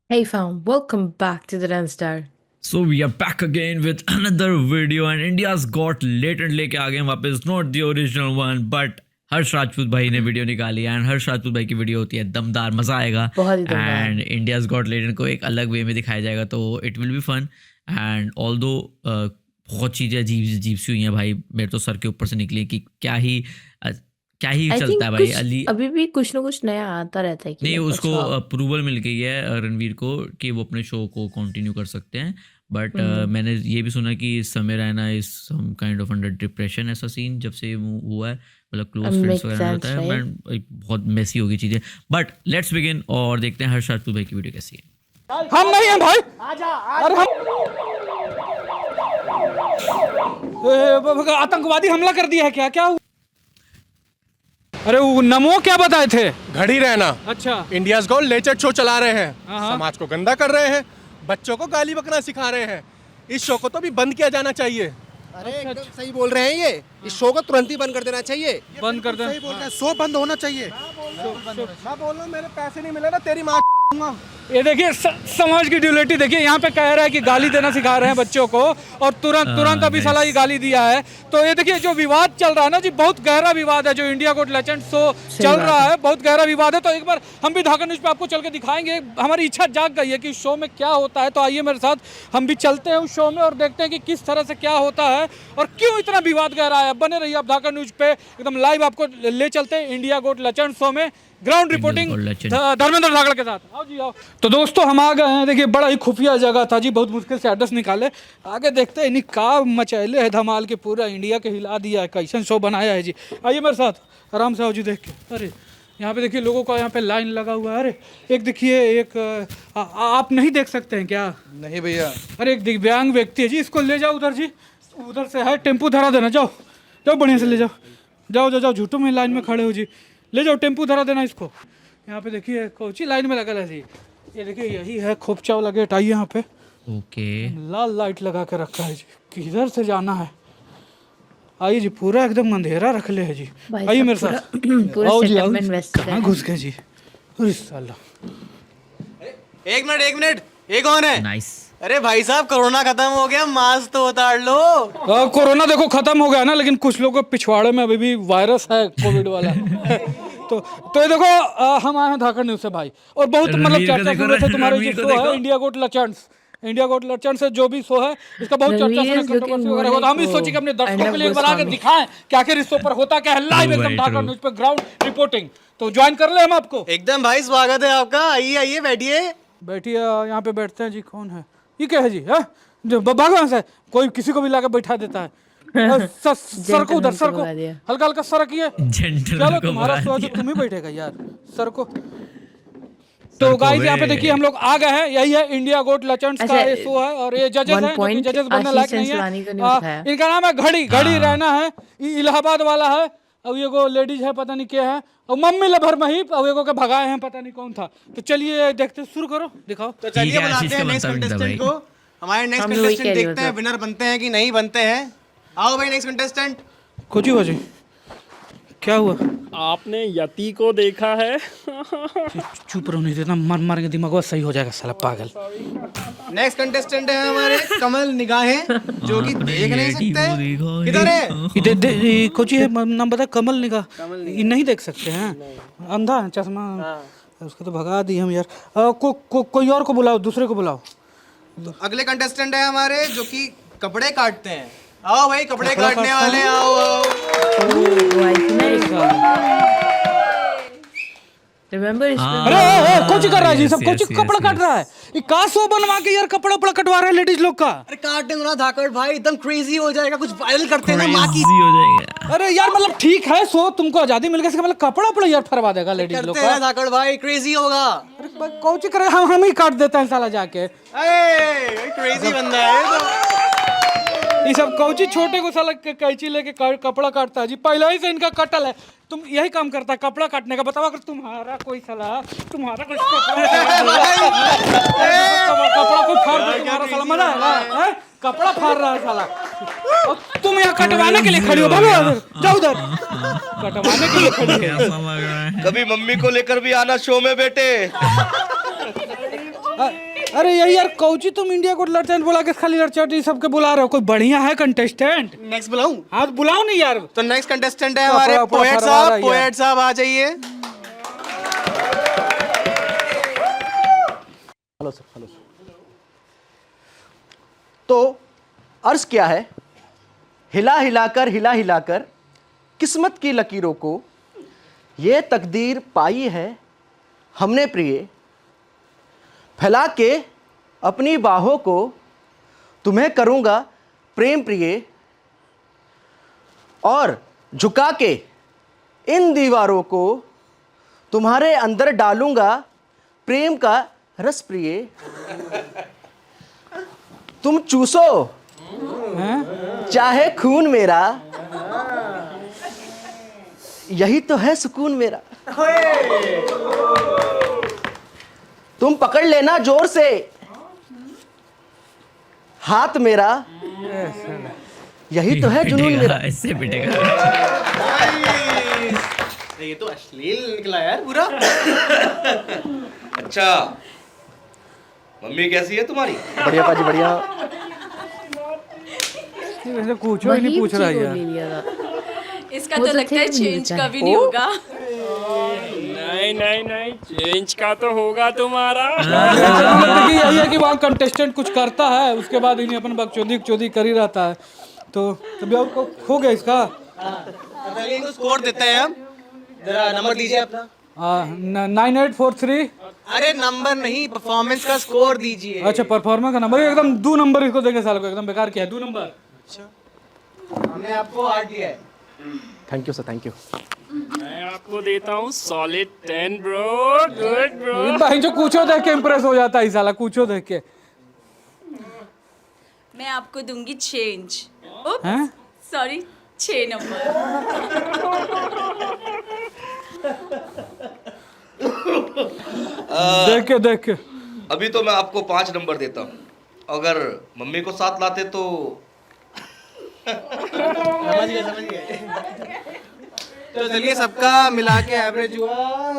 Hey fam, welcome back to the Dance Star. So we are back again with another video and India's got latent लेके आ गए हैं वापस, not the original one but हर्ष राजपूत भाई ने video निकाली and हर्ष राजपूत भाई की वीडियो होती है दमदार, मजा आएगा बहुत ही दमदार। एंड इंडियाज गॉट लेटेंट को एक अलग वे में दिखाया जाएगा तो it will be fun and although बहुत चीज़ें अजीब सी हुई हैं भाई, मेरे तो सर के ऊपर से निकली कि क्या ही I think चलता है भाई। अभी भी कुछ ना कुछ नया आता रहता है कि नहीं, like, उसको अच्छा। अप्रूवल मिल गई है रणवीर को कि वो अपने शो को कंटिन्यू कर सकते हैं बट मैंने ये भी सुना कि Samay Raina is some kind of under depression, ऐसा सीन जब से वो हुआ है, मतलब क्लोज फ्रेंड्स Makes वगैरह में sense, होता है right? बट बहुत मेसी होगी चीज़ें। बट लेट्स बिगिन और देखते हैं हर्ष राजपूत भाई की वीडियो कैसी है। हम नहीं हैं भाई। अरे हम आतंकवादी हमला कर दिया है क्या? क्या हुआ? अरे वो नमो क्या बताए थे? घड़ी रहना। अच्छा, इंडियाज गोल्ड लेटेस्ट शो चला रहे हैं, हाँ। समाज को गंदा कर रहे हैं, बच्चों को गाली बकना सिखा रहे हैं। इस शो को तो भी बंद किया जाना चाहिए। अरे एकदम सही बोल रहे हैं ये। इस शो को तुरंत ही बंद कर देना चाहिए। बंद कर दे। सही बोल रहे हैं, शो बंद होना चाहिए। मैं बोल रहा हूँ मेरे पैसे नहीं मिले ना तेरी माँ ये देखिए समाज की ड्यूलिटी देखिए, यहाँ पे कह रहा है कि गाली देना सिखा रहे हैं बच्चों को और तुरंत अभी साला ये गाली दिया है। तो ये देखिए जो विवाद चल रहा है ना जी, बहुत गहरा विवाद है। जो इंडिया गोट लेजेंड शो चल रहा है बहुत गहरा विवाद है। तो एक बार हम भी धाका न्यूज पे आपको चल के दिखाएंगे। हमारी इच्छा जाग गई है कि इस शो में क्या होता है। तो आइए मेरे साथ हम भी चलते हैं उस शो में और देखते हैं कि किस तरह से क्या होता है और क्यों इतना विवाद गहरा है। बने रहिए आप धाका न्यूज पे, एकदम लाइव आपको ले चलते हैं इंडिया गोट लेजेंड शो में। ग्राउंड रिपोर्टिंग धर्मेंद्र धाकड़ के साथ। आओ जी आओ। तो दोस्तों हम आ गए हैं। देखिए बड़ा ही खुफिया जगह था जी, बहुत मुश्किल से एड्रेस निकाले। आगे देखते हैं इन्हीं का मचैले है धमाल के, पूरा इंडिया के हिला दिया है। कैसन शो बनाया है जी। आइए मेरे साथ आराम से आओ जी देख के। अरे यहाँ पे देखिए लोगों का यहाँ पे लाइन लगा हुआ है। अरे एक देखिए एक आप नहीं देख सकते हैं क्या? नहीं भैया। अरे एक दिव्यांग व्यक्ति है जी, इसको ले जाओ उधर जी, उधर से है टेम्पू धरा देना। जाओ जाओ बढ़िया से ले जाओ, जाओ जाओ जाओ, झूठों में लाइन में खड़े हो जी, ले जाओ टेम्पू धरा देना इसको। यहाँ पे देखिए कोची लाइन में लगा है जी, ये देखिए यही है खोपचा वाला गेट। आइए यहाँ पे ओके लाल लाइट लगा के रखा है जी, किधर से जाना है? आइए जी, पूरा एकदम अंधेरा रख ले है जी। भाई आइए साहब, मेरे साथ पूरा आओ जी आओ। setup में invest कहाँ है। घुस गए जी? अरे साला एक मिनट, ये कौन है? नाइस। अरे भाई साहब कोरोना खत्म हो गया, मास्क तो उतार लो। कोरोना देखो खत्म हो गया ना, लेकिन कुछ लोगों के पिछवाड़े में अभी भी वायरस है कोविड वाला। तो ये देखो हम आए हैं धाकड़ न्यूज से भाई, और बहुत मतलब रणवीर को चर्चा देखो, सुन रहे थे तुम्हारे रणवीर जो को शो है देखो। India got legends. India got legends से जो भी शो है इसका बहुत चर्चा रणवीर सुना, is कंट्रोवर्सी looking वगैरह more होता। हम भी like सोचे कि अपने दर्शकों के अर्नब लिए एक बार आके गोस्वामी। दिखाएं कि आखिर इस शो पर होता क्या है। लाइव Very एकदम धाकड़ true। न्यूज पे ग्राउंड रिपोर्टिंग। तो ज्वाइन कर ले हम आपको। एकदम भाई स्वागत है आपका। आइए आइए बैठिए। बैठिए यहाँ पे बैठते हैं जी। कौन है ये? क्या है जी? है जो भगवान से कोई किसी को भी लाकर बैठा देता है। सर को उधर, सर को भगा दिया। हल्का हल्का सर किए। Gentleman चलो को तुम्हारा भगा शो है तो दिया। तुम ही बैठेगा यार, सर को। तो गाइस यहाँ पे देखिए हम लोग आ गए हैं। यही है इंडिया गोट लेजेंड्स का अच्छा, ये शो है और ये जजेस one हैं जो कि point, जजेस बनने आशीष लायक नहीं सेंसरानी का नहीं है। उठाया। इनका नाम है घड़ी रहना है। ये इलाहाबाद वाला है। अब ये को लेडीज है, पता नहीं क्या है। और मम्मी लभर में ही अब ये को के भगाए हैं, पता नहीं कौन था। तो चलिए देखते, शुरू करो, दिखाओ। तो ठीक चलिए है, आशीष बुलाते हैं का नेक्स्ट बनता भी कंटेस्टेंट था को। हमारे नेक्स्ट हम लोग ही कंटेस्टेंट कह रहे देखते हैं मतलब। विनर बनते हैं कि नहीं बनते हैं। आओ भाई नेक्स्ट कंटेस्टेंट। कुछ ही हो जी, क्या हुआ? आपने यति को देखा है? चुप रहो, नहीं देता मार मार के दिमाग सही हो जाएगा साला पागल। नेक्स्ट कंटेस्टेंट है हमारे कमल निगाहें, जो कि अपने देख नहीं बेटी सकते। को देखो, किधर है? ये कोची है नाम बता, कमल निगाह। ये नहीं देख सकते हैं, अंधा है, चश्मा। उसको तो भगा दी हम यार। कोई और को बुलाओ, दूसरे को बुलाओ। अगले कंटेस्टेंट है हमारे जो कि कपड़े काटते हैं। आओ भाई कपड़े काटने वाले आओ आओ। Remember अरे कोची कर रहा है जी, सब yes, कोची yes, कपड़ा yes, काट रहा है। ये का शो बनवा के यार कपड़ा उपड़ा कटवा रहे हैं लेडीज लोग का। अरे काटने दो ना धाकड़ भाई, एकदम क्रेजी हो जाएगा। कुछ वायरल करते हैं ना माँ की। Crazy हो जाएगा। अरे यार मतलब ठीक है शो, तुमको आजादी मिल गई, इसका मतलब कपड़ा उपड़ा यार फरवा देगा लेडीज लोग करते हैं का। ना धाकड़ भाई, क्रेजी होगा। कोची करे, हम ही काट देते हैं साला जाके। क्रेजी बंदा है ये तो। ये सब कौची छोटे को साला कैंची लेके कपड़ा काटता है जी, पहले ही से इनका कटल है। तुम यही काम करता है कपड़ा काटने का। बताओ अगर तुम्हारा कोई साला, तुम्हारा कोई कपड़ा को फाड़ दे, तुम्हारा साला मजा आएगा? हैं? कपड़ा फाड़ रहा है साला और तुम यहाँ कटवाने के लिए खड़ी हो। भागो उधर, जाओ उधर, कटवाने के लिए खड़ी हो। कैसा लग रहा है? कभी मम्मी को लेकर भी आना शो में बेटे। अरे यही यार कौची तुम इंडिया को लड़चट बोला के खाली लड़चट ये सबके बुला रहे हो, कोई बढ़िया है कंटेस्टेंट? नेक्स्ट बुलाऊं? हाँ तो बुलाओ नहीं यार। तो नेक्स्ट कंटेस्टेंट है हमारे पूरा पोएट फरवा रहा साहब। है पोएट साहब आ जाइए। Hello sir. तो अर्ज क्या है, हिला हिलाकर किस्मत की लकीरों को ये तकदीर पाई है हमने प्रिय, फैला के अपनी बाहों को तुम्हें करूँगा प्रेम प्रिय, और झुका के इन दीवारों को तुम्हारे अंदर डालूंगा प्रेम का रस प्रिय। तुम चूसो चाहे खून मेरा, यही तो है सुकून मेरा। तुम पकड़ लेना जोर से हाथ मेरा, यही तो है जुनून मेरा। इससे पिटेगा। ये तो अश्लील निकला यार पूरा। अच्छा, मम्मी कैसी है तुम्हारी? बढ़िया पाजी बढ़िया। वैसे पूछो ही नहीं पूछ रहा वही यार। ले लिया था। इसका वो तो तो लगता है थे चेंज मिलता है। कभी नहीं होगा। नहीं चेंज का तो होगा तुम्हारा। देखिए यही है कि वहाँ कंटेस्टेंट कुछ करता है, उसके बाद इन्हें अपन बकचोदी कर ही रहता है। तो तभी आपको हो गया इसका। चलिए इनको स्कोर देते हैं हम। जरा नंबर दीजिए अपना। 9843। अरे नंबर नहीं, परफॉर्मेंस का स्कोर दीजिए। अच्छा परफॉर्मेंस का नंबर एकदम 2 नंबर इसको देंगे साल को, एकदम बेकार किया है 2 नंबर। हमने आपको 8 दिया है। Thank you sir, thank you. मैं आपको देता हूँ सॉलिड 10 ब्रो। Good bro. भाई जो कुछो देख के इम्प्रेस हो जाता है साला, कुछो देख के। मैं आपको दूंगी चेंज। हैं? Sorry 6 number. देख के अभी तो मैं आपको 5 नंबर देता हूँ, अगर मम्मी को साथ लाते तो। समझ गए। तो चलिए सबका मिला के एवरेज हुआ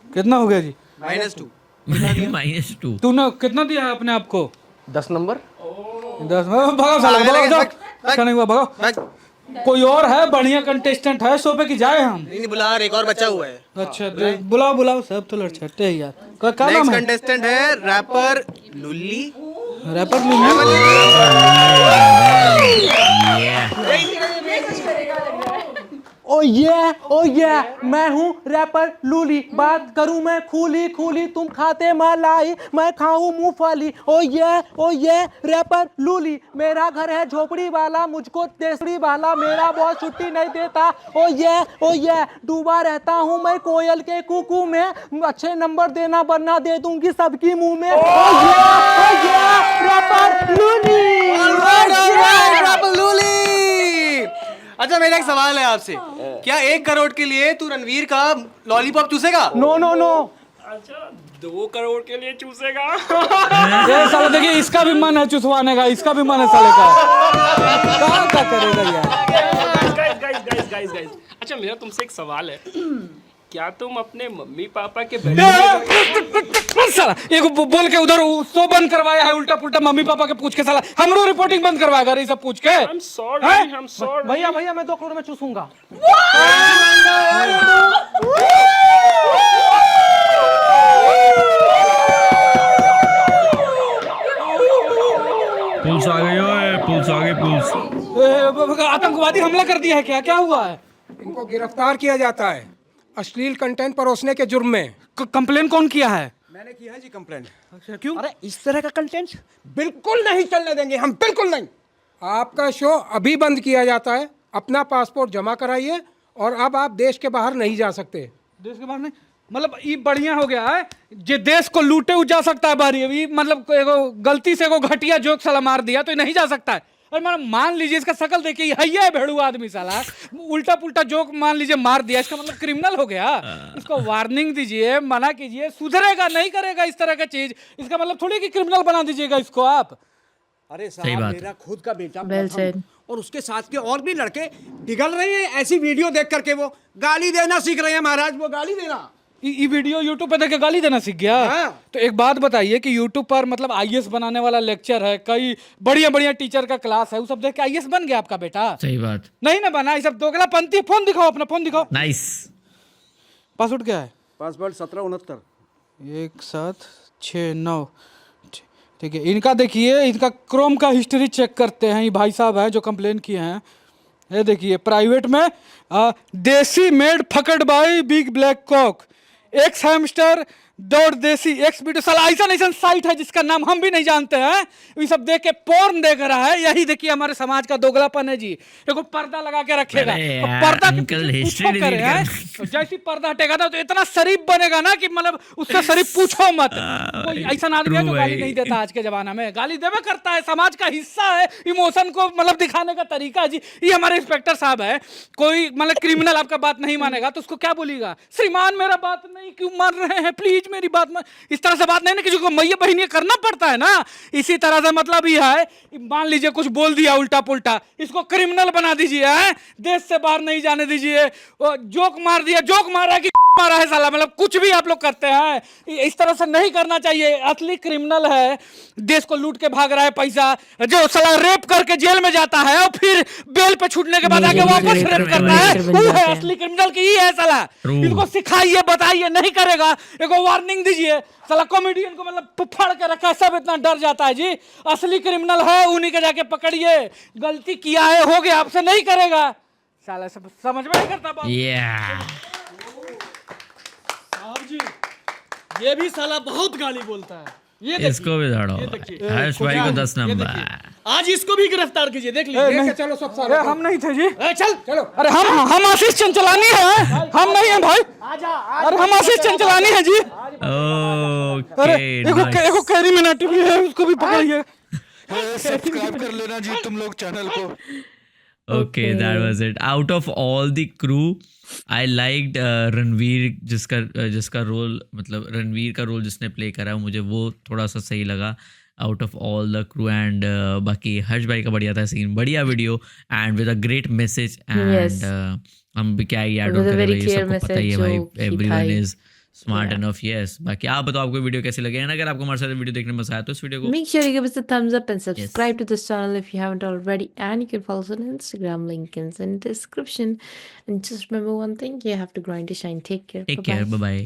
कितना हो गया जी? -2। -2। तूने कितना दिया है अपने आप को? 10 नंबर। 10। भगाओ साला, भगाओ जाओ। अच्छा नहीं हुआ, भगाओ। नहीं कोई और है बढ़िया कंटेस्टेंट है, शो पे की जाए हम? नहीं बुला, एक और बचा हुआ है। अच्छा बुलाओ, सब तो लड़छटे ही यार। क्या नाम नेक्स्ट है? कंटेस्टेंट है रैपर लुल्ली। रैपर लुल्ली। ओ ये मैं हूँ रैपर लूली, बात करूँ मैं खूली, तुम खाते मलाई, मैं खाऊं मूंगफली। ओ ये रैपर लूली, मेरा घर है झोपड़ी वाला, मुझको तेसड़ी वाला, मेरा बॉस छुट्टी नहीं देता। ओ ये डूबा रहता हूँ मैं कोयल के कुकू में, अच्छे नंबर देना वरना दे दूंगी सबकी मुंह में। ओ ये रैपर लूली। रैपर लूली। अच्छा मेरा एक सवाल है आपसे, क्या 1 करोड़ के लिए तू रणवीर का लॉलीपॉप चूसेगा? नो। अच्छा 2 करोड़ के लिए चूसेगा? ये साला देखिए, इसका भी मन है चुसवाने का, इसका भी मन है साले का। क्या करेगा यार? गाइस। अच्छा मेरा तुमसे एक सवाल है, क्या तुम अपने मम्मी पापा के साला एक बोल के उधर शो बंद करवाया है, उल्टा पुल्टा मम्मी पापा के पूछ के साला हमरो रिपोर्टिंग बंद करवाएगा ये सब पूछ के। I'm sorry. भैया मैं 2 करोड़ में चूसूंगा। पुलिस आ गई, ओए पुलिस आ गई, पुलिस। आतंकवादी हमला कर दिया है क्या हुआ है? इनको गिरफ्तार किया जाता है अश्लील कंटेंट परोसने के जुर्म में। कंप्लेन कौन किया है? मैंने किया है जी कंप्लेंट। अच्छा क्यों? अरे इस तरह का कंटेंट बिल्कुल नहीं चलने देंगे हम, बिल्कुल नहीं। आपका शो अभी बंद किया जाता है, अपना पासपोर्ट जमा कराइए और अब आप देश के बाहर नहीं जा सकते। देश के बाहर नहीं मतलब ये बढ़िया हो गया है, जे देश को लूटे जा सकता है बाहर। ये मतलब एगो गलती से एगो घटिया जोक साला मार दिया तो नहीं जा सकता है। और मान लीजिए इसका शकल देखिए, है भेड़ू आदमी साला, उल्टा पुल्टा जोक मान लीजिए मार दिया, इसका मतलब क्रिमिनल हो गया। इसको वार्निंग दीजिए, मना कीजिए, सुधरेगा नहीं करेगा इस तरह का चीज। इसका मतलब थोड़ी कि क्रिमिनल बना दीजिएगा इसको आप। अरे साहब मेरा खुद का बेटा Well said. और उसके साथ के और भी लड़के पिघल रहे हैं ऐसी वीडियो देख करके, वो गाली देना सीख रहे हैं महाराज, वो गाली देना। ये वीडियो यूट्यूब पे देख के गाली देना सीख गया। तो एक बात बताइए कि यूट्यूब पर मतलब आईएएस बनाने वाला लेक्चर है, कई बढ़िया बढ़िया टीचर का क्लास है, वो सब देख के आईएएस बन गया आपका बेटा? सही बात। नहीं ना बना, ये सब दोगलापंथी। फोन दिखाओ, अपना फोन दिखाओ। नाइस। पासवर्ड क्या है? पासवर्ड 1769। 1769। ठीक है, इनका देखिए, इनका क्रोम का हिस्ट्री चेक करते हैं। ये भाई साहब हैं जो कंप्लेन किए हैं। ये देखिए, प्राइवेट में desi maid fucked by big black cock, xHamster दौड़ देसी एक्स वीडियो। साला ऐसा साइट है जिसका नाम हम भी नहीं जानते हैं, ये सब देख के पोर्न देख रहा है। यही देखिए हमारे समाज का दोगलापन है जी। देखो पर्दा लगा के रखेगा, अरे और यार, पर्दा के अंकल, पीछे हिस्ट्री पूछो करे डिलीट हैं। कर। जैसे ही पर्दा हटेगा ना तो इतना शरीफ बनेगा ना कि मतलब उससे शरीफ पूछो मत। कोई ऐसा आदमी है जो true गाली भाई। नहीं देता आज के जमाना में, गाली देवे करता है, समाज का हिस्सा है, इमोशन को मतलब दिखाने का तरीका है जी। ये हमारे इंस्पेक्टर साहब है, कोई मतलब क्रिमिनल आपका बात नहीं मानेगा तो उसको क्या बोलिएगा? श्रीमान मेरा बात नहीं क्यों मान रहे हैं, प्लीज मेरी बात मान। इस तरह से बात नहीं ना, किसी को मैया बहनिया करना पड़ता है ना। इसी तरह से मतलब ये है, मान लीजिए कुछ बोल दिया उल्टा पुल्टा, इसको क्रिमिनल बना दीजिए, है देश से बाहर नहीं जाने दीजिए। जोक मार दिया, जोक मारा कि मारा है साला, मतलब कुछ भी आप लोग करते हैं। इस तरह से नहीं करना चाहिए। असली क्रिमिनल है, देश को लूट के भाग रहा है पैसा, जो साला रेप करके जेल में जाता है और फिर बेल पे छूटने के बाद आके वापस रेप करता है, वो है असली क्रिमिनल की। ही है साला, इनको सिखाइए, बताइए, नहीं करेगा एगो वार्निंग दीजिए। साला कॉमेडियन को मतलब फाड़ के रखा है, सब इतना डर जाता है जी। असली क्रिमिनल है, उन्हीं के जाके पकड़िए। गलती किया है, हो गया, आपसे नहीं करेगा। साला सब समझ में नहीं करता बात। ये भी साला बहुत गाली बोलता है। ये देखिए, इसको भी झाड़ो। हर्ष भाई को 10 नंबर। आज इसको भी गिरफ्तार कीजिए, देख लीजिए। नहीं, चलो सब सारे हम नहीं थे जी। चल चलो। अरे हम आशीष चंचलानी है, हम नहीं है भाई। अरे हम आशीष चंचलानी है जी। अरे ओके, एगो कैरी मिनाटी भी है, उसको भी पकड़िए। सब्सक्राइब कर लेना जी तुम लोग चैनल को। okay, that was it. Out of all the crew, I liked Ranveer, जिसका रोल, मतलब रणवीर का रोल जिसने प्ले करा, मुझे वो थोड़ा सा सही लगा out of all the crew. And बाकी हर्ष भाई का बढ़िया था सीन, बढ़िया video and with a great message. And हम भी क्या ही ऐड ऑन करें भाई, ये सबको पता ही है भाई, everyone is smart enough. Yes, बाकी आप बताओ आपको वीडियो कैसे लगे, अगर आपको हमारे साथ वीडियो देखने में मजा आया तो इस वीडियो को Make sure you give us a thumbs up and subscribe to this channel if you haven't already. And you can follow us on Instagram. Link is in the description. And just remember one thing, you have to grind to shine. Take care. Take Bye-bye. Care, bye bye.